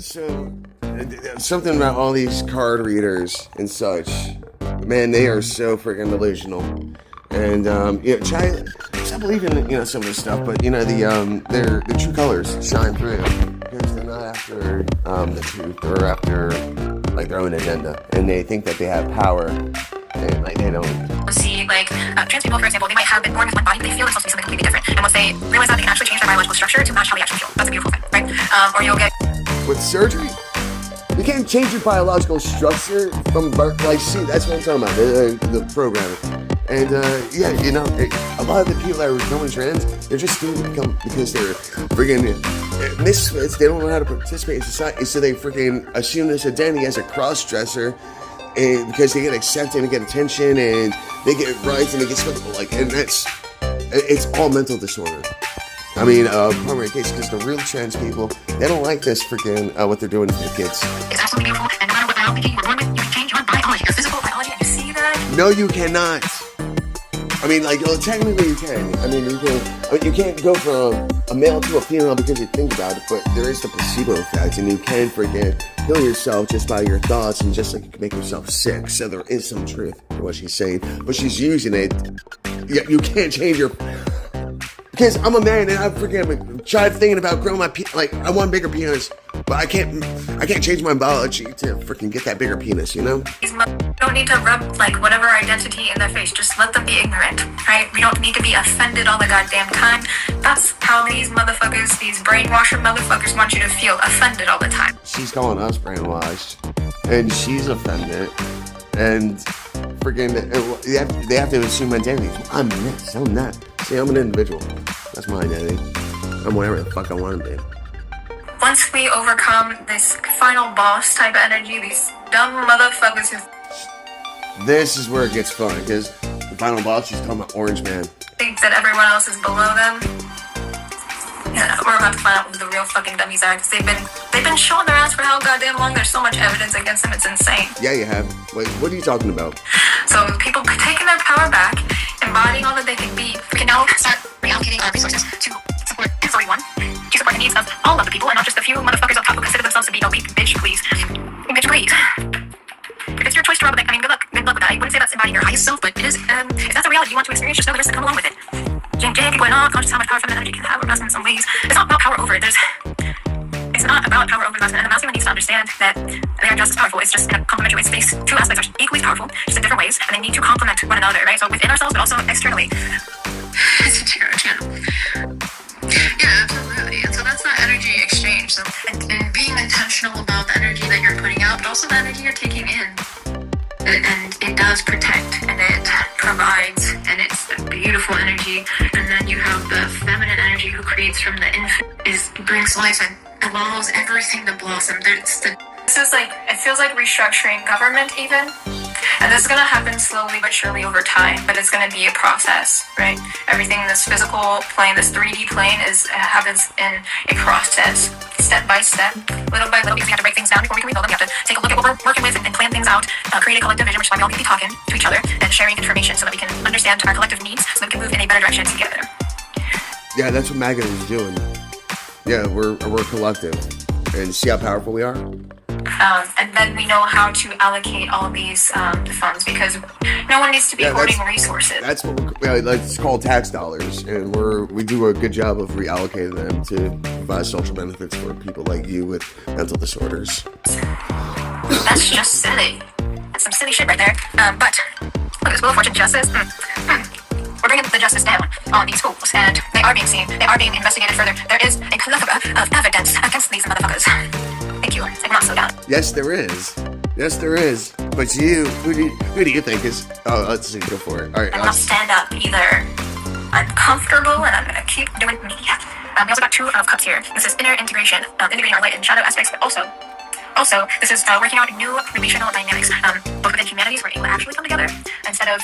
So, something about all these card readers and such, man, they are so freaking delusional. And I believe in some of this stuff, but their true colors shine through because they're not after the truth, they're after like their own agenda, and they think that they have power, and like they don't. See, like trans people, for example, they might have been born with one body, but they feel they're supposed to be something completely different, and once they realize that, they can actually change their biological structure to match how they actually feel. That's a beautiful thing, right? Or you'll get with surgery. You can't change your biological structure from birth. Like, see, that's what I'm talking about, the programming. And, a lot of the people that are becoming trans, they're just doing it because they're freaking misfits. They don't know how to participate in society, so they freaking assume this identity as a cross-dresser, and because they get accepted and get attention, and they get rights, and they get something like, and it's all mental disorder. I mean, primary case, because the real trans people, they don't like this freaking, what they're doing to the kids. It's absolutely beautiful, and no matter what biology you were born with, you can change your biology, your physical biology, and you see that? No, you cannot. I mean, technically you can. I mean, you can't go from a male to a female because you think about it, but there is the placebo effect, and you can freaking heal yourself just by your thoughts, and just like you can make yourself sick. So there is some truth to what she's saying, but she's using it. You can't change your... Because I'm a man and I've freaking tried thinking about growing my I want a bigger penis, but I can't change my biology to freaking get that bigger penis, you know? These don't need to rub whatever identity in their face. Just let them be ignorant, right? We don't need to be offended all the goddamn time. That's how these motherfuckers, these brainwasher motherfuckers want you to feel offended all the time. She's calling us brainwashed, and she's offended, and freaking they have to assume identities. I'm this, I'm that. See, I'm an individual. That's my identity. I'm whatever the fuck I want to be. Once we overcome this final boss type of energy, these dumb motherfuckers who... This is where it gets fun, because the final boss, she's talking about Orange Man. Think that everyone else is below them. Yeah, we're about to find out who the real fucking dummies are, because they've been showing their ass for how goddamn long. There's so much evidence against them, it's insane. Yeah, you have. Wait, what are you talking about? So people taking their power back, embodying all that they can be, we can now start reallocating our resources to support everyone, to support the needs of all of the people, and not just the few motherfuckers up top who consider themselves to be elite. Bitch, please. Bitch, please. If it's your choice to rob a bank, I mean, good luck with that. I wouldn't say that's embodying your highest self, but it is, if that's a reality you want to experience, just know the risks that come along with it. Jane people are not conscious how much power feminine energy can have or masculine in some ways. It's not about power over it. It's not about power over the masculine. And the masculine needs to understand that they are just as powerful. It's just in a complementary way. Space. Two aspects are equally powerful, just in different ways, and they need to complement one another, right? So within ourselves, but also externally. It's a tarot channel. Yeah, absolutely. And so that's that energy exchange. So, and being intentional about the energy that you're putting out, but also the energy you're taking in. And it does protect, and it provides, and it's a beautiful energy. And then you have the feminine energy who creates from the infant, brings life and allows everything to blossom. This is it feels like restructuring government even. And this is going to happen slowly but surely over time, but it's going to be a process, right? Everything in this physical plane, this 3D plane happens in a process, step by step, little by little, because we have to break things down before we can rebuild them. We have to take a look at what we're working with and plan things out, create a collective vision, which is why we all need to be talking to each other and sharing information so that we can understand our collective needs, so that we can move in a better direction together. Yeah, that's what MAGA is doing. Yeah, we're collective. And see how powerful we are? And then we know how to allocate all these funds, because no one needs to be hoarding resources. That's what it's called tax dollars, and we do a good job of reallocating them to provide social benefits for people like you with mental disorders. That's just silly. That's some silly shit right there. But look at this Wheel of Fortune justice. We're bringing the justice down on these fools, and they are being seen. They are being investigated further. There is a plethora of evidence against these motherfuckers. Thank you. I'm not so down. Yes, there is. Yes, there is. But who do you think is? Oh, let's see. Go for it. All right. I'm not stand up either. I'm comfortable, and I'm gonna keep doing me. We also got 2 of cups here. This is inner integration, integrating our light and shadow aspects, but also, this is working out new relational dynamics, both within humanities, we're able to actually come together instead of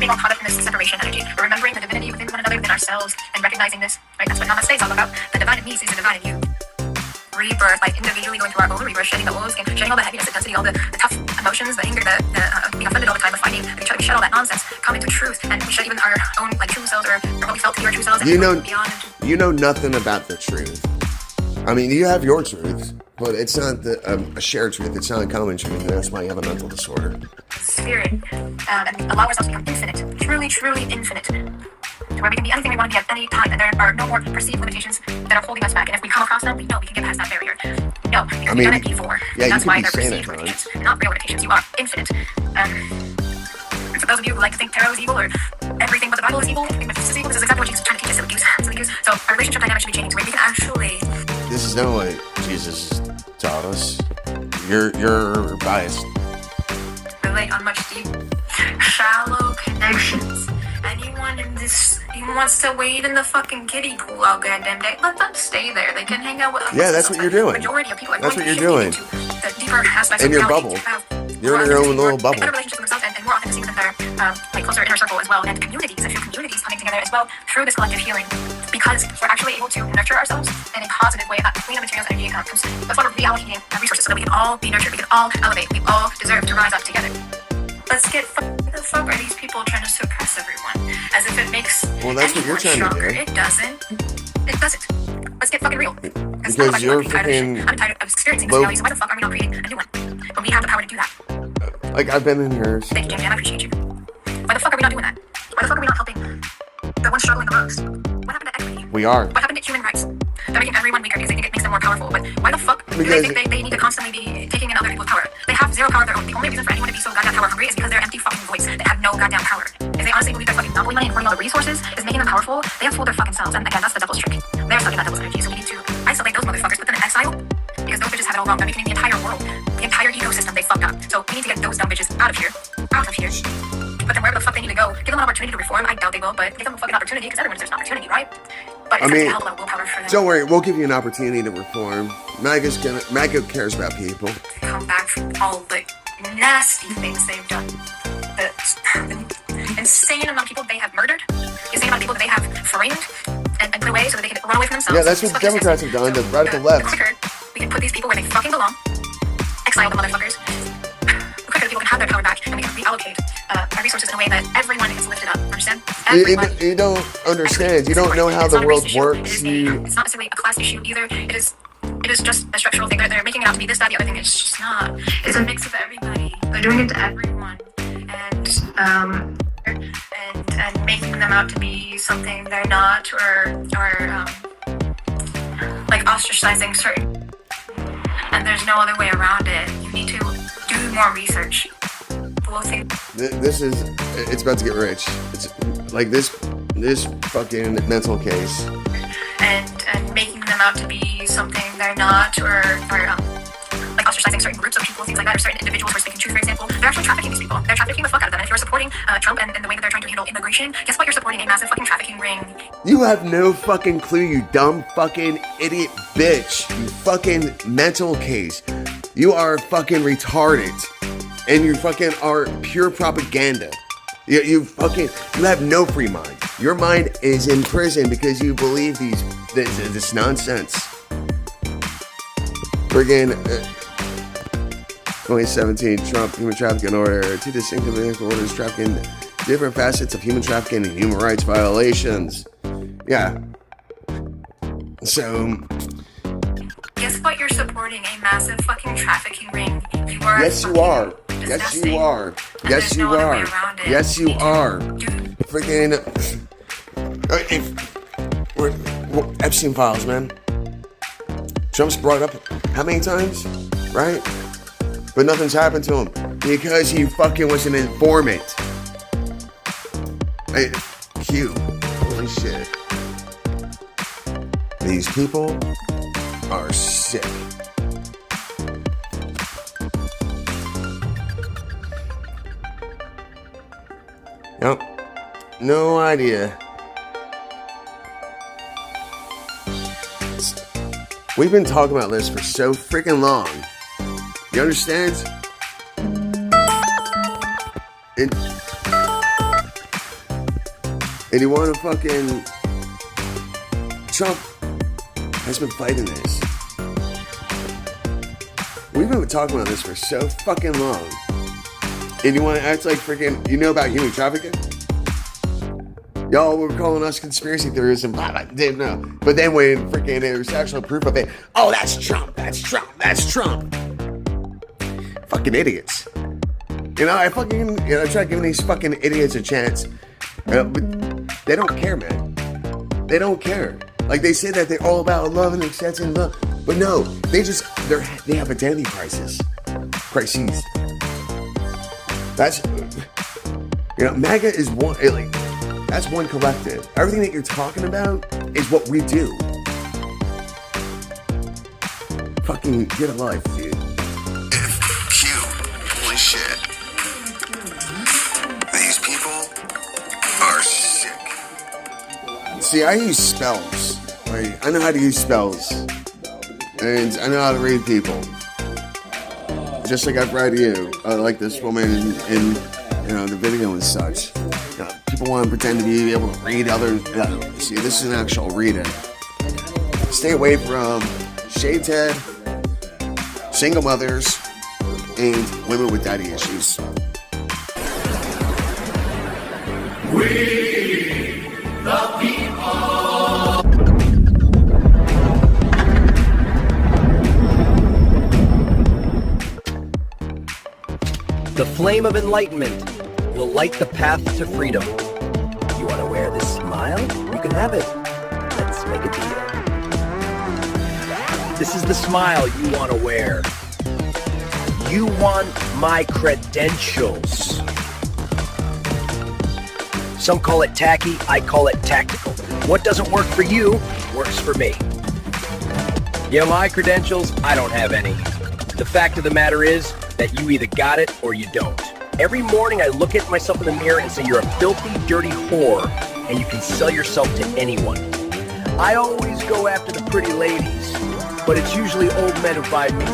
being all caught up in this separation energy. We're remembering the divinity within one another, within ourselves, and recognizing this. Right? That's what Namaste is all about. The divine in me sees the divine in you. Rebirth, individually going through our own rebirth, shedding the old skin, shedding all the heaviness, the density, all the tough emotions, the anger, the being offended all the time, the fighting, we shed all that nonsense, come into truth, and we shed even our own true selves, or what we felt to be our true selves, and you know nothing about the truth. I mean, you have your truth, But it's not a shared truth. It's not a common truth, and that's why you have a mental disorder. Spirit, and allow ourselves to become infinite, truly, truly infinite, to where we can be anything we want to be at any time, and there are no more perceived limitations that are holding us back. And if we come across them, we know we can get past that barrier. No, because we've done it before. Yeah, that's you why could they're be perceived limitations, not real limitations. You are infinite. And for those of you who like to think tarot is evil or everything but the Bible is evil, this is evil. This is exactly what Jesus is trying to teach us. Silly goose. So our relationship dynamic should be changing to where we can actually. This is not what Jesus taught us. You're biased. Relate on much deep, shallow connections. Anyone in this who wants to wade in the fucking kiddie pool all goddamn day, let them stay there. They can hang out with us. Yeah, that's what you're doing. Majority of people are that's going what to you're doing. The deeper aspects in of your reality bubble. You're in your own little bubble. Better relationships with themselves and more authenticity within their closer inner circle as well, and communities. I feel communities coming together as well through this collective healing, because we're actually able to nurture ourselves in a positive way. That clean up materials, energy, and comes. That's why we're reallocating our resources so that we can all be nurtured. We can all elevate. We all deserve to rise up together. Let's get the fuck are these people trying to suppress everyone as if it makes that's what you're trying stronger. to do. It doesn't. Let's get fucking real. Because you're fucking. I'm tired of experiencing this reality. So why the fuck are we not creating a new one? But we have the power to do that. Like I've been in here. Thank you, Jamie. I appreciate you. Why the fuck are we not doing that? Why the fuck are we not helping the ones struggling the most? What happened to equity? We are. What happened to human rights? They're making everyone weaker because they think it makes them more powerful. But why the fuck do they think they need to constantly be taking in other people's power? They have zero power of their own. The only reason for anyone to be so goddamn power hungry is because they're empty fucking voids that have no goddamn power. If they honestly believe their fucking monopoly money and hoarding all the resources is making them powerful, they have fooled their fucking selves. And again, that's the devil's trick. They're stuck in that devil's energy. So we need to isolate those motherfuckers, put them in exile, because those bitches have it all wrong. They're weakening the entire world, the entire ecosystem. They fucked up. So we need to get those dumb bitches out of here. But then wherever the fuck they need to go, give them an opportunity to reform. I doubt they will, but give them a fucking opportunity, because everyone deserves an opportunity, right? But it's a hell of a lot of willpower for them. Don't worry, we'll give you an opportunity to reform. Maggo cares about people. Come back from all the nasty things they've done. The insane amount of people they have murdered. The insane amount of people that they have framed and put away so that they can run away from themselves. Yeah, that's what the Democrats have done, the radical left. The quicker we can put these people where they fucking belong, exile the motherfuckers, the quicker the people can have their power back, and we can reallocate our resources in a way that everyone is lifted up. Understand? You don't understand. You don't know how the world works. It's not necessarily a class issue either. It is just a structural thing. They're making it out to be this, that, the other thing. It's just not. It's a mix of everybody. They're doing it to everyone, and making them out to be something they're not, or like ostracizing certain. And there's no other way around it. You need to do more research. It's about to get rich. It's like this fucking mental case. And making them out to be something they're not, or like ostracizing certain groups of people, things like that, or certain individuals who are speaking truth, for example. They're actually trafficking these people. They're trafficking the fuck out of them. And if you're supporting Trump and the way that they're trying to handle immigration, guess what? You're supporting a massive fucking trafficking ring. You have no fucking clue, you dumb fucking idiot bitch. You fucking mental case. You are fucking retarded. And you fucking are pure propaganda. You have no free mind. Your mind is in prison because you believe this nonsense. Friggin' 2017 Trump human trafficking order. Two distinct political orders trafficking different facets of human trafficking and human rights violations. Yeah. So. Guess what? You're supporting a massive fucking trafficking ring. You are. Yes, you are. Yes, you are. Yes, you are. Yes, you are. Freaking Epstein files, man. Trump's brought up how many times, right? But nothing's happened to him because he fucking was an informant. Q. Holy shit. These people are sick. Yep. No idea. We've been talking about this for so freaking long. You understand? And you want to fucking... Trump has been fighting this. We've been talking about this for so fucking long. And you want to act like freaking... You know about human trafficking? Y'all were calling us conspiracy theorists and blah, blah, didn't know. But then when freaking there's actual proof of it, oh, that's Trump, that's Trump, that's Trump. Fucking idiots. I try giving these fucking idiots a chance. But they don't care, man. They don't care. Like, they say that they're all about love and accepting love. But no, they have identity crises. That's, MAGA is one, that's one collective. Everything that you're talking about is what we do. Fucking get a life, dude. Holy shit. These people are sick. See, I use spells. Right? I know how to use spells. And I know how to read people. Just like I've read you. Like this woman in the video and such. People want to pretend to be able to read other... see, this is an actual reading. Stay away from shaved head, single mothers, and women with daddy issues. We, the people. The flame of enlightenment will light the path to freedom. You want to wear this smile? You can have it. Let's make a deal. This is the smile you want to wear. You want my credentials. Some call it tacky, I call it tactical. What doesn't work for you, works for me. Yeah, my credentials, I don't have any. The fact of the matter is that you either got it or you don't. Every morning I look at myself in the mirror and say you're a filthy, dirty whore, and you can sell yourself to anyone. I always go after the pretty ladies, but it's usually old men who buy me.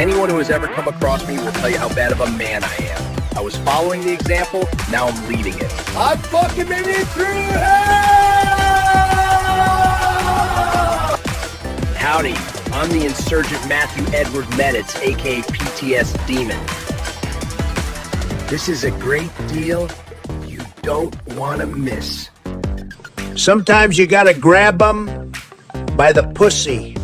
Anyone who has ever come across me will tell you how bad of a man I am. I was following the example, now I'm leading it. I fucking made it through hell! Howdy, I'm the insurgent Matthew Edward Meditz, aka PTS Demon. This is a great deal you don't want to miss. Sometimes you gotta grab them by the pussy.